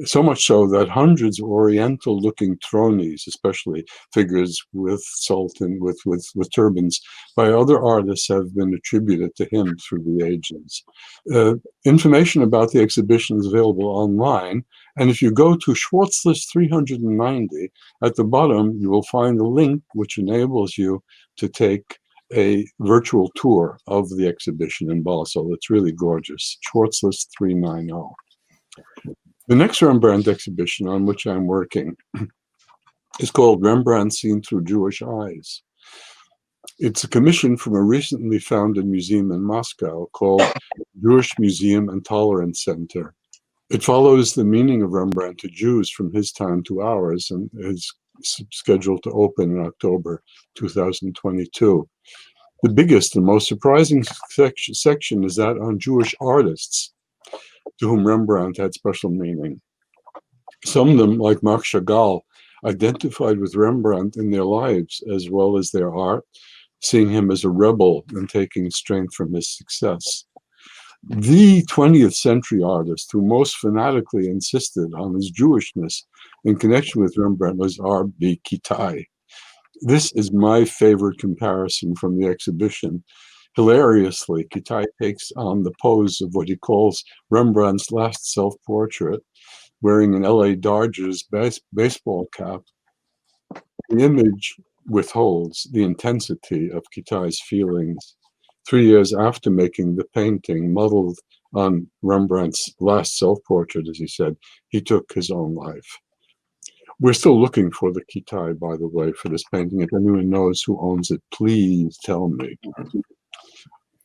So much so that hundreds of Oriental-looking tronies, especially figures with Sloten, with turbans, by other artists have been attributed to him through the ages. Information about the exhibition is available online, and if you go to Schwartz list 390, at the bottom you will find a link which enables you to take a virtual tour of the exhibition in Basel. It's really gorgeous. Schwartz list 390. The next Rembrandt exhibition on which I'm working is called Rembrandt Seen Through Jewish Eyes. It's a commission from a recently founded museum in Moscow called Jewish Museum and Tolerance Center. It follows the meaning of Rembrandt to Jews from his time to ours and is scheduled to open in October 2022. The biggest and most surprising section is that on Jewish artists, to whom Rembrandt had special meaning. Some of them, like Marc Chagall, identified with Rembrandt in their lives as well as their art, seeing him as a rebel and taking strength from his success. The 20th century artist who most fanatically insisted on his Jewishness in connection with Rembrandt was R.B. Kitai. This is my favorite comparison from the exhibition. Hilariously, Kitai takes on the pose of what he calls Rembrandt's last self-portrait, wearing an L.A. Dodgers baseball cap. The image withholds the intensity of Kitai's feelings. 3 years after making the painting, modeled on Rembrandt's last self-portrait, as he said, he took his own life. We're still looking for the Kitai, by the way, for this painting. If anyone knows who owns it, please tell me.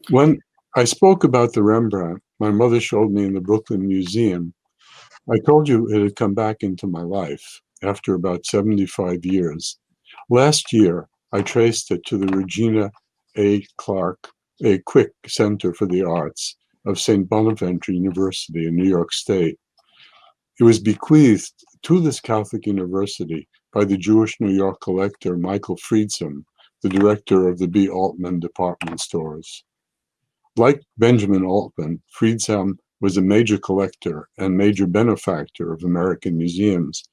When I spoke about the Rembrandt, my mother showed me in the Brooklyn Museum. I told you it had come back into my life after about 75 years. Last year, I traced it to the Regina A. Quick Center for the Arts of St. Bonaventure University in New York State. It was bequeathed to this Catholic university by the Jewish New York collector Michael Friedsam, the director of the B. Altman department stores. Like Benjamin Altman, Friedsam was a major collector and major benefactor of American museums.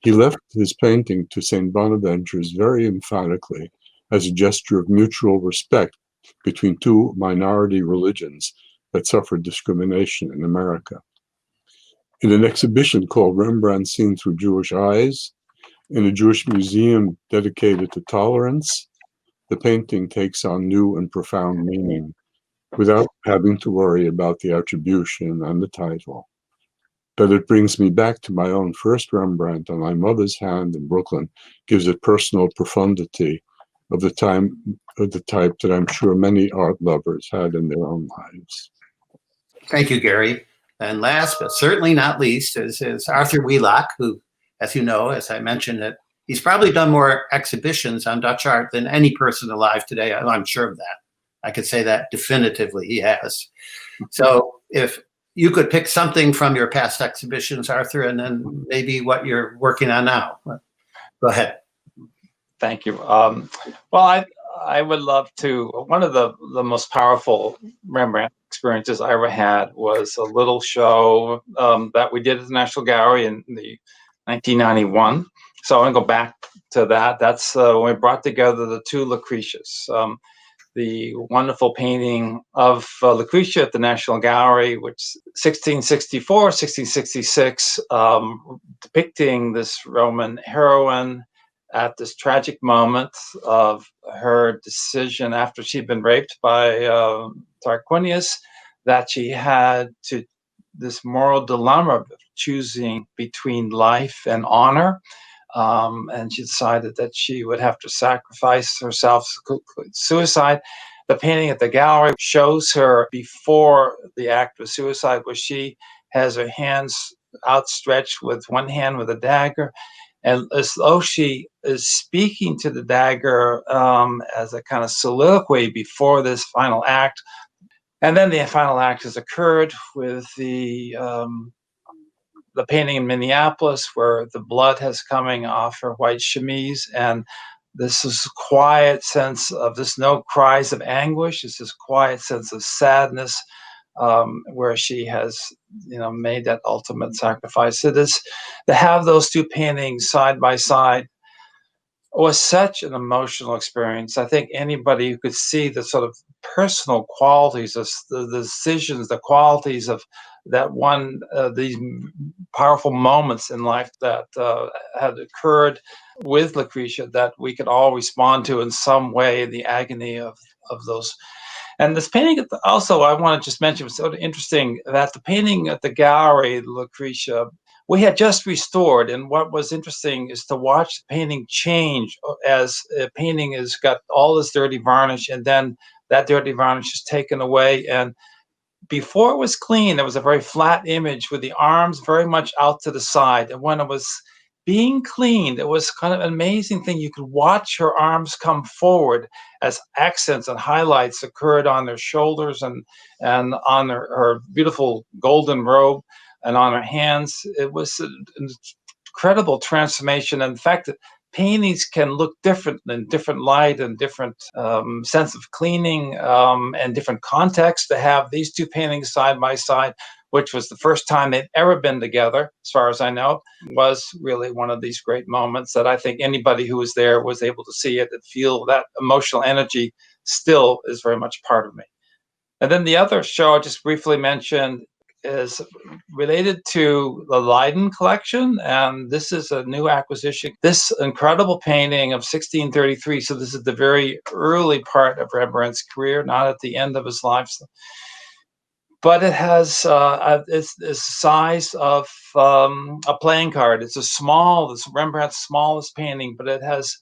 He left his painting to St. Bonaventure's very emphatically as a gesture of mutual respect between two minority religions that suffered discrimination in America. In an exhibition called Rembrandt Seen Through Jewish Eyes, in a Jewish museum dedicated to tolerance, the painting takes on new and profound meaning without having to worry about the attribution and the title. But it brings me back to my own first Rembrandt on my mother's hand in Brooklyn, gives it personal profundity of the type that I'm sure many art lovers had in their own lives. Thank you, Gary. And last but certainly not least is Arthur Wheelock, who, as you know, as I mentioned, that he's probably done more exhibitions on Dutch art than any person alive today. I'm sure of that. I could say that definitively he has. So if you could pick something from your past exhibitions, Arthur, and then maybe what you're working on now. Go ahead. Thank you. Well, I would love to. One of the most powerful Rembrandt experiences I ever had was a little show that we did at the National Gallery in the 1991. So I want to go back to that. That's when we brought together the two Lucretias. The wonderful painting of Lucretia at the National Gallery, which 1664, 1666, depicting this Roman heroine at this tragic moment of her decision after she'd been raped by Tarquinius, that she had to this moral dilemma of choosing between life and honor. And she decided that she would have to sacrifice herself, suicide. The painting at the gallery shows her before the act of suicide, where she has her hands outstretched with one hand with a dagger, and as though she is speaking to the dagger as a kind of soliloquy before this final act. And then the final act has occurred with the painting in Minneapolis, where the blood has coming off her white chemise, and this is quiet sense of this, no cries of anguish. It's this quiet sense of sadness, where she has, made that ultimate sacrifice. So this, to have those two paintings side by side was such an emotional experience. I think anybody who could see the sort of personal qualities of the decisions, the qualities of that one, these powerful moments in life that had occurred with Lucretia, that we could all respond to in some way, the agony of those. And this painting also, I want to just mention, was sort of interesting that the painting at the gallery, Lucretia, we had just restored, and what was interesting is to watch the painting change as a painting has got all this dirty varnish, and then that dirty varnish is taken away. And before it was clean, there was a very flat image with the arms very much out to the side. And when it was being cleaned, it was kind of an amazing thing. You could watch her arms come forward as accents and highlights occurred on their shoulders and on her beautiful golden robe and on her hands. It was an incredible transformation. And the fact that paintings can look different in different light and different sense of cleaning and different context, to have these two paintings side by side, which was the first time they'd ever been together, as far as I know, was really one of these great moments that I think anybody who was there was able to see it and feel that emotional energy still is very much part of me. And then the other show I just briefly mentioned is related to the Leiden collection, and this is a new acquisition. This incredible painting of 1633, so this is the very early part of Rembrandt's career, not at the end of his life. But it has it's the size of a playing card. It's this Rembrandt's smallest painting, but it has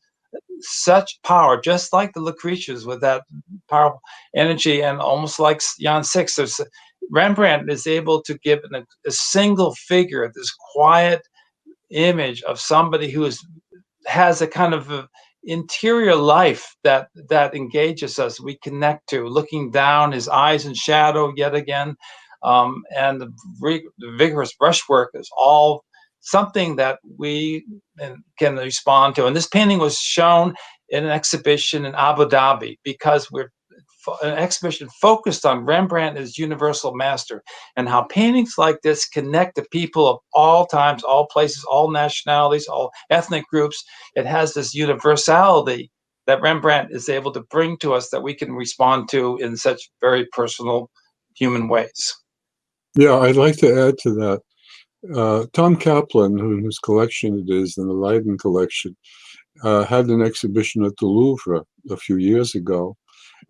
such power, just like the Lucretias, with that powerful energy, and almost like Jan Six. Rembrandt is able to give a single figure this quiet image of somebody who has a kind of interior life that engages us, we connect to, looking down, his eyes in shadow yet again, and the vigorous brushwork is all something that we can respond to. And this painting was shown in an exhibition in Abu Dhabi because we're an exhibition focused on Rembrandt as universal master, and how paintings like this connect to people of all times, all places, all nationalities, all ethnic groups. It has this universality that Rembrandt is able to bring to us that we can respond to in such very personal human ways. Yeah, I'd like to add to that. Tom Kaplan, whose collection it is, in the Leiden collection, had an exhibition at the Louvre a few years ago,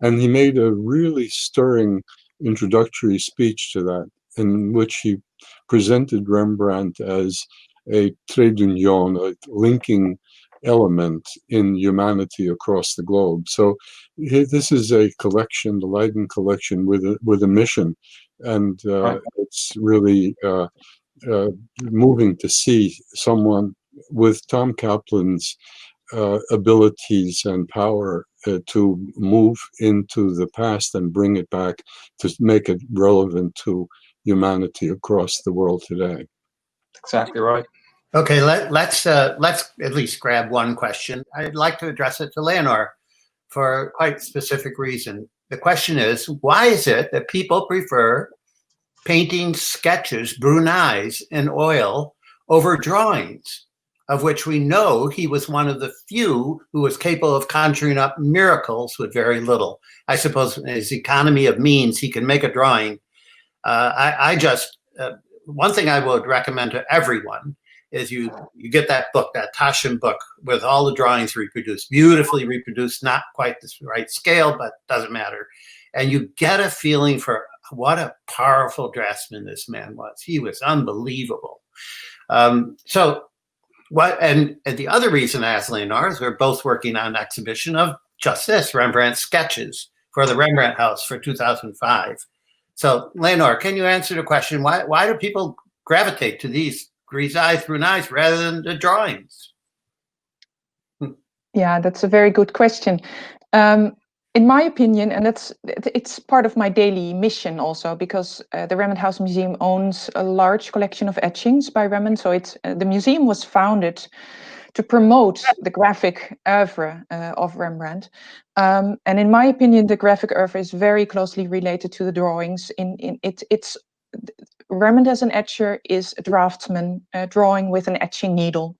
and he made a really stirring introductory speech to that, in which he presented Rembrandt as a trait d'union, a linking element in humanity across the globe. So this is a collection, the Leiden collection, with a mission, and it's really moving to see someone with Tom Kaplan's abilities and power to move into the past and bring it back to make it relevant to humanity across the world today. Exactly right. Okay, let's at least grab one question. I'd like to address it to Leonore for quite specific reason. The question is, why is it that people prefer painting sketches, brunais in oil, over drawings, of which we know he was one of the few who was capable of conjuring up miracles with very little? I suppose in his economy of means, he can make a drawing. One thing I would recommend to everyone is you get that book, that Taschen book, with all the drawings reproduced, beautifully reproduced, not quite the right scale, but doesn't matter. And you get a feeling for what a powerful draftsman this man was. He was unbelievable. And the other reason I asked Leonore is we're both working on an exhibition of just this, Rembrandt sketches for the Rembrandt House for 2005. So Leonore, can you answer the question, why do people gravitate to these grisailles, brunais rather than the drawings? Yeah, that's a very good question. In my opinion, and it's part of my daily mission also, because the Rembrandt House Museum owns a large collection of etchings by Rembrandt. So the museum was founded to promote the graphic oeuvre of Rembrandt. And in my opinion, the graphic oeuvre is very closely related to the drawings. Rembrandt as an etcher is a draftsman drawing with an etching needle.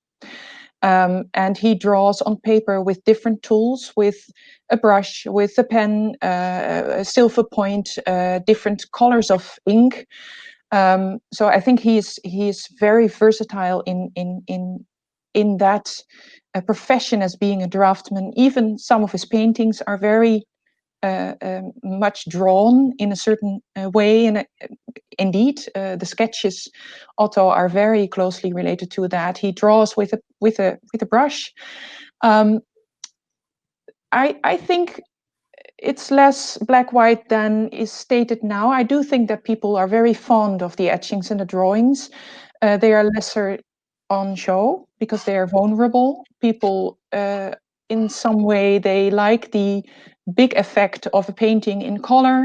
And he draws on paper with different tools, with a brush, with a pen, a silver point, different colors of ink. So I think he is very versatile in that profession as being a draftsman. Even some of his paintings are very much drawn in a certain way, and indeed the sketches Otto are very closely related to that. He draws with a brush. I think it's less black-white than is stated now. I do think that people are very fond of the etchings and the drawings. They are lesser on show because they are vulnerable. People in some way, they like the big effect of a painting in color,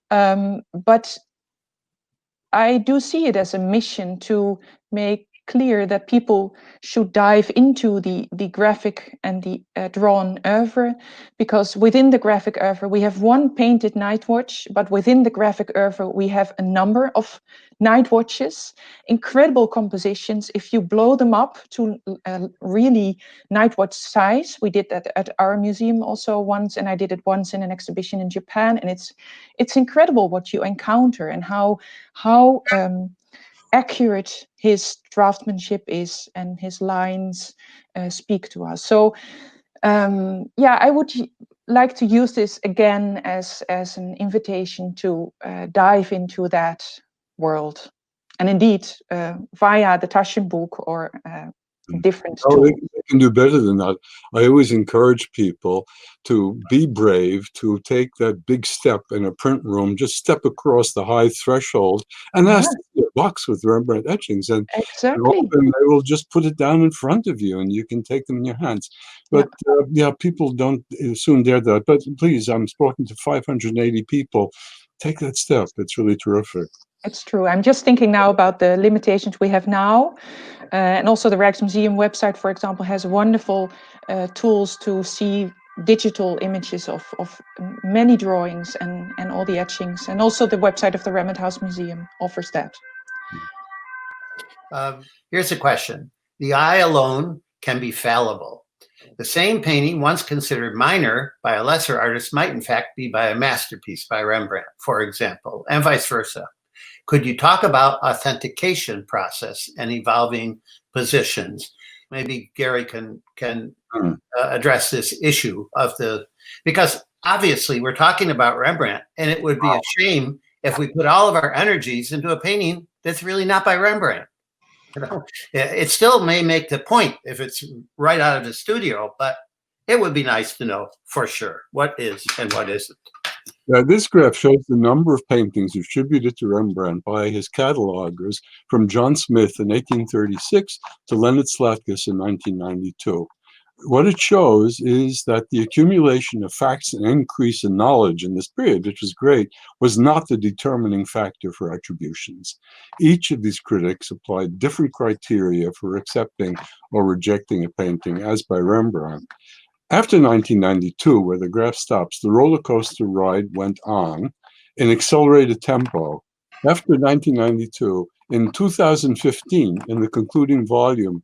but I do see it as a mission to make clear that people should dive into the graphic and the drawn oeuvre, because within the graphic oeuvre we have one painted night watch, but within the graphic oeuvre we have a number of night watches, incredible compositions. If you blow them up to really night watch size, we did that at our museum also once, and I did it once in an exhibition in Japan, and it's incredible what you encounter and how accurate his draftsmanship is, and his lines speak to us. So yeah, I would like to use this again as an invitation to dive into that world, and indeed via the Taschen book or different tools. They can do better than that. I always encourage people to be brave, to take that big step in a print room, just step across the high threshold and ask to see a box with Rembrandt etchings, and exactly, they will just put it down in front of you and you can take them in your hands. But yeah, people don't soon dare that. But please, I'm speaking to 580 people. Take that step. It's really terrific. It's true. I'm just thinking now about the limitations we have now. And also the Rijksmuseum website, for example, has wonderful tools to see digital images of many drawings and all the etchings. And also the website of the Rembrandt House Museum offers that. Here's a question. The eye alone can be fallible. The same painting once considered minor by a lesser artist might in fact be by a masterpiece by Rembrandt, for example, and vice versa. Could you talk about authentication process and evolving positions? Maybe Gary can address this issue of because obviously we're talking about Rembrandt, and it would be a shame if we put all of our energies into a painting that's really not by Rembrandt. You know, it still may make the point if it's right out of the studio, but it would be nice to know for sure what is and what isn't. This graph shows the number of paintings attributed to Rembrandt by his catalogers from John Smith in 1836 to Leonard Slatkus in 1992. What it shows is that the accumulation of facts and increase in knowledge in this period, which was great, was not the determining factor for attributions. Each of these critics applied different criteria for accepting or rejecting a painting, as by Rembrandt. After 1992, where the graph stops, the roller coaster ride went on in accelerated tempo. After 1992, in 2015, in the concluding volume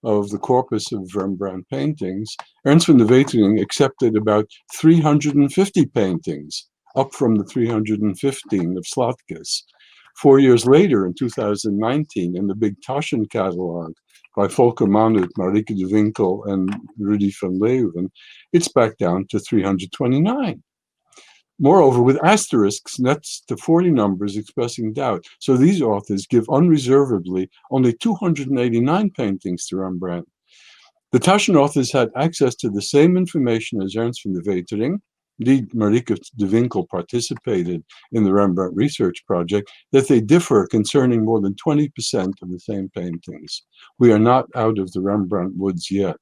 of the corpus of Rembrandt paintings, Ernst van de Wetering accepted about 350 paintings, up from the 315 of Slatkus. 4 years later, in 2019, in the big Taschen catalog by Volker Manut, Marieke de Winkel, and Rudy van Leeuwen, it's back down to 329. Moreover, with asterisks next to 40 numbers expressing doubt. So these authors give unreservedly only 289 paintings to Rembrandt. The Taschen authors had access to the same information as Ernst van de Wetering. Indeed, Marieke de Winkel participated in the Rembrandt research project, that they differ concerning more than 20% of the same paintings. We are not out of the Rembrandt woods yet.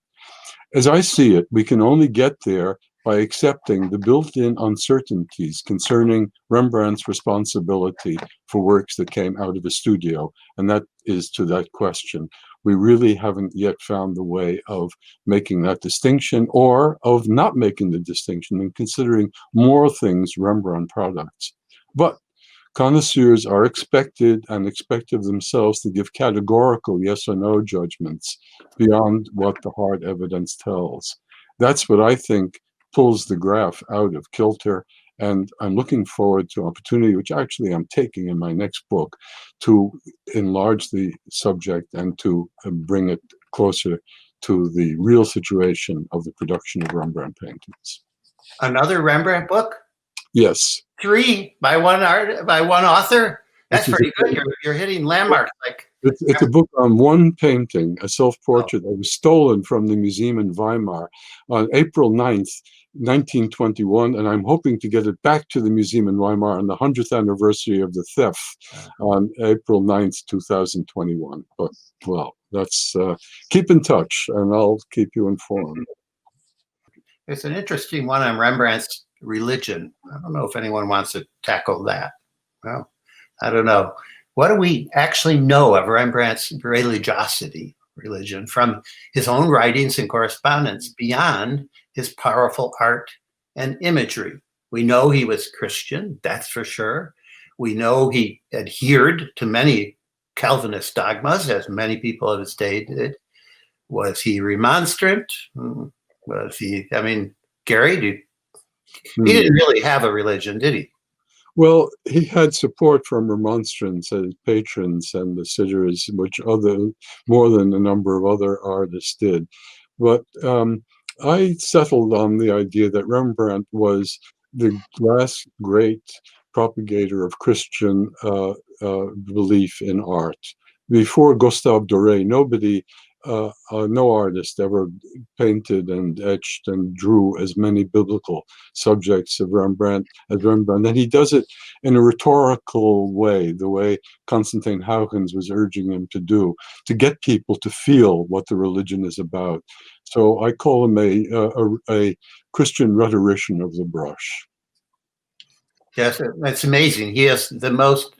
As I see it, we can only get there by accepting the built-in uncertainties concerning Rembrandt's responsibility for works that came out of a studio. And that is to that question. We really haven't yet found the way of making that distinction, or of not making the distinction and considering more things Rembrandt products. But connoisseurs are expected and expect of themselves to give categorical yes or no judgments beyond what the hard evidence tells. That's what I think pulls the graph out of kilter, and I'm looking forward to an opportunity, which actually I'm taking in my next book, to enlarge the subject and to bring it closer to the real situation of the production of Rembrandt paintings. Another Rembrandt book? Yes. 3 by one author? That's pretty good. You're hitting landmarks. It's a book on one painting, a self-portrait that was stolen from the museum in Weimar on April 9th, 1921, and I'm hoping to get it back to the museum in Weimar on the 100th anniversary of the theft on April 9th, 2021. But, well, that's, keep in touch, and I'll keep you informed. It's an interesting one on Rembrandt's religion. I don't know if anyone wants to tackle that. Well, I don't know. What do we actually know of Rembrandt's religion from his own writings and correspondence beyond his powerful art and imagery? We know he was Christian, that's for sure. We know he adhered to many Calvinist dogmas, as many people of his day did. Was he remonstrant? Was he, I mean, Gary, he didn't really have a religion, did he? Well, he had support from remonstrants as patrons and the sitters, which more than a number of other artists did. But I settled on the idea that Rembrandt was the last great propagator of Christian belief in art. Before Gustave Doré, no artist ever painted and etched and drew as many biblical subjects of Rembrandt as Rembrandt. And he does it in a rhetorical way, the way Constantine Huygens was urging him to do, to get people to feel what the religion is about. So I call him a Christian rhetorician of the brush. Yes, it's amazing. He is the most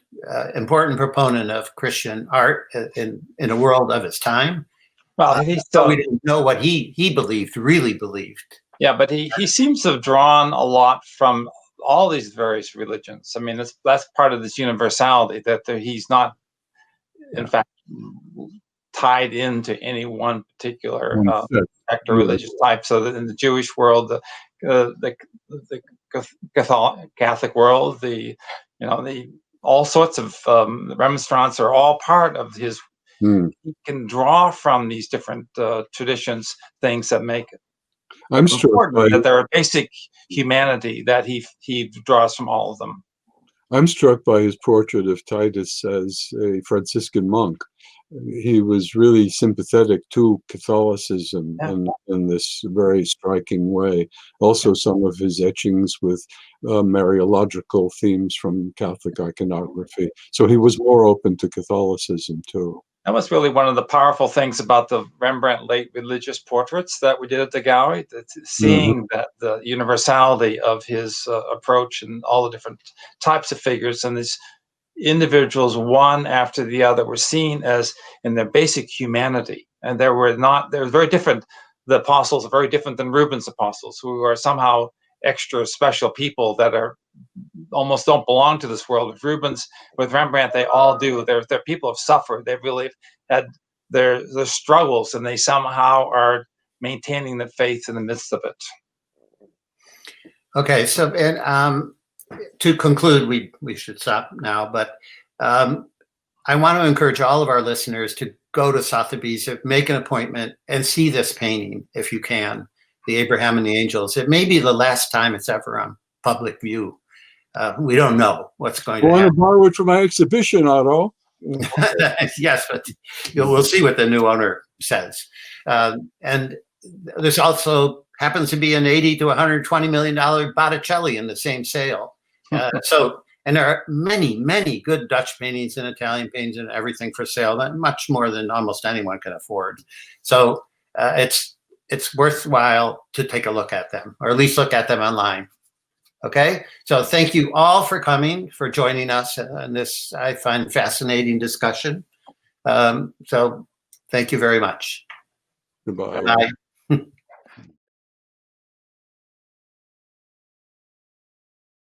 important proponent of Christian art in a world of his time. Well, we didn't know what he really believed. Yeah, but he seems to have drawn a lot from all these various religions. I mean, that's part of this universality, that he's not, in fact, tied into any one particular sect or religious type. So that in the Jewish world, the Catholic world, the all sorts of remonstrants are all part of his. He can draw from these different traditions things that make it. I'm struck by that there are basic humanity that he draws from all of them. I'm struck by his portrait of Titus as a Franciscan monk. He was really sympathetic to Catholicism in this very striking way. Also, some of his etchings with Mariological themes from Catholic iconography. So he was more open to Catholicism too. That was really one of the powerful things about the Rembrandt late religious portraits that we did at the gallery, seeing that the universality of his approach and all the different types of figures, and these individuals, one after the other, were seen as in their basic humanity. And they were very different. The apostles are very different than Rubens' apostles, who are somehow extra special people that are almost don't belong to this world. With Rembrandt, they all do. They're people have suffered. They've really had their struggles, and they somehow are maintaining the faith in the midst of it. Okay, so to conclude, we should stop now, but I want to encourage all of our listeners to go to Sotheby's, make an appointment, and see this painting if you can, the Abraham and the Angels. It may be the last time it's ever on public view. We don't know what's going to happen. I want to borrow it for my exhibition, Otto. Yes, but we'll see what the new owner says. And there's also happens to be an $80 to $120 million Botticelli in the same sale. And there are many, many good Dutch paintings and Italian paintings and everything for sale, much more than almost anyone can afford. So it's worthwhile to take a look at them, or at least look at them online. Okay, so thank you all for coming, for joining us in this, I find, fascinating discussion. So thank you very much. Goodbye. Bye.